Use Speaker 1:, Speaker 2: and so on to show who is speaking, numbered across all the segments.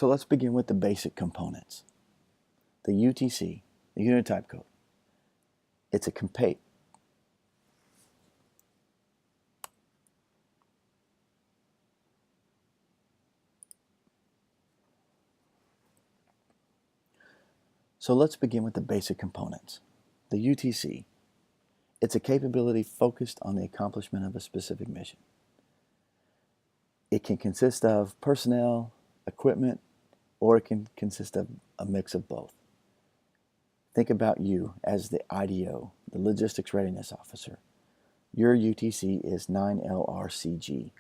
Speaker 1: So let's begin with the basic components. The UTC, the unit type code. It's a compate. So let's begin with the basic components. The UTC, it's a capability focused on the accomplishment of a specific mission. It can consist of personnel, equipment, or it can consist of a mix of both. Think about you as the IDO, the Logistics Readiness Officer. Your UTC is 9LRCG.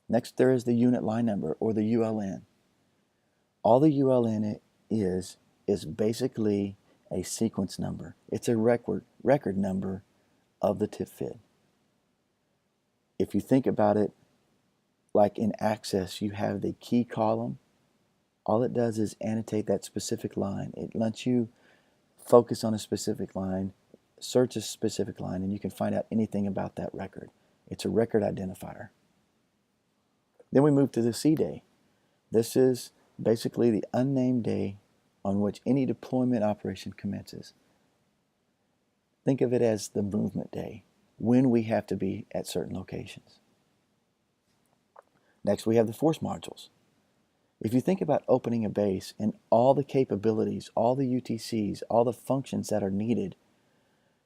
Speaker 1: Next, there is the unit line number, or the ULN. All the ULN is basically a sequence number. It's a record number of the Tpfd. If you think about it, like in Access, you have the key column. All it does is annotate that specific line. It lets you focus on a specific line, search a specific line, and you can find out anything about that record. It's a record identifier. Then we move to the C day. This is basically the unnamed day on which any deployment operation commences. Think of it as the movement day, when we have to be at certain locations. Next, we have the force modules. If you think about opening a base and all the capabilities, all the UTCs, all the functions that are needed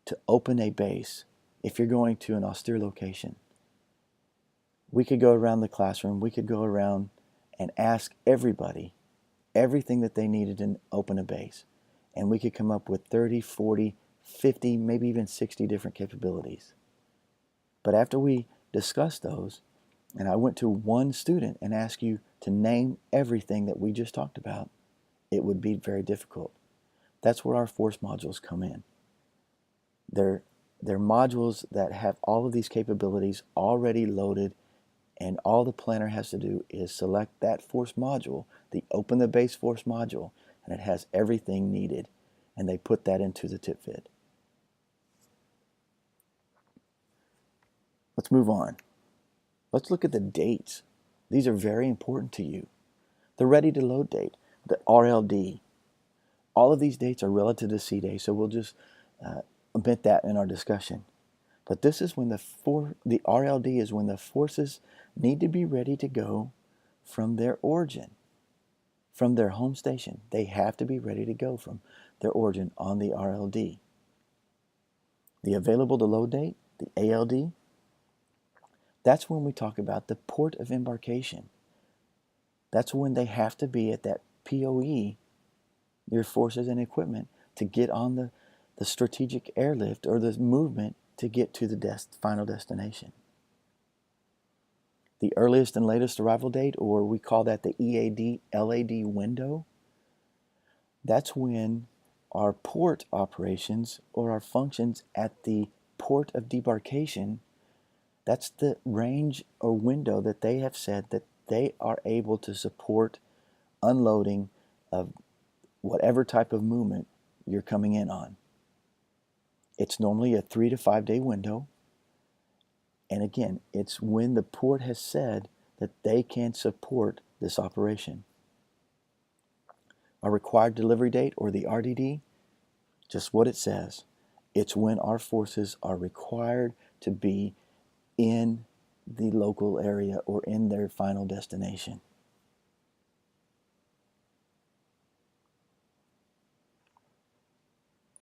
Speaker 1: to open a base, if you're going to an austere location, we could go around the classroom, we could go around and ask everybody everything that they needed to open a base. And we could come up with 30, 40, 50, maybe even 60 different capabilities. But after we discussed those, and I went to one student and asked you to name everything that we just talked about, it would be very difficult. That's where our force modules come in. They're modules that have all of these capabilities already loaded, and all the planner has to do is select that force module, the open the base force module, and it has everything needed, and they put that into the Tpfd. Let's move on. Let's look at the dates. These are very important to you. The ready to load date, the RLD. All of these dates are relative to C day, so we'll just omit that in our discussion. But this is when the RLD is when the forces need to be ready to go from their origin, from their home station. They have to be ready to go from their origin on the RLD. The available to load date, the ALD, that's when we talk about the port of embarkation. That's when they have to be at that POE, your forces and equipment, to get on the strategic airlift or the movement to get to the final destination. The earliest and latest arrival date, or we call that the EAD, LAD window, that's when our port operations or our functions at the port of debarkation, that's the range or window that they have said that they are able to support unloading of whatever type of movement you're coming in on. It's normally a 3 to 5 day window. And again, it's when the port has said that they can support this operation. Our required delivery date, or the RDD, just what it says. It's when our forces are required to be in the local area or in their final destination.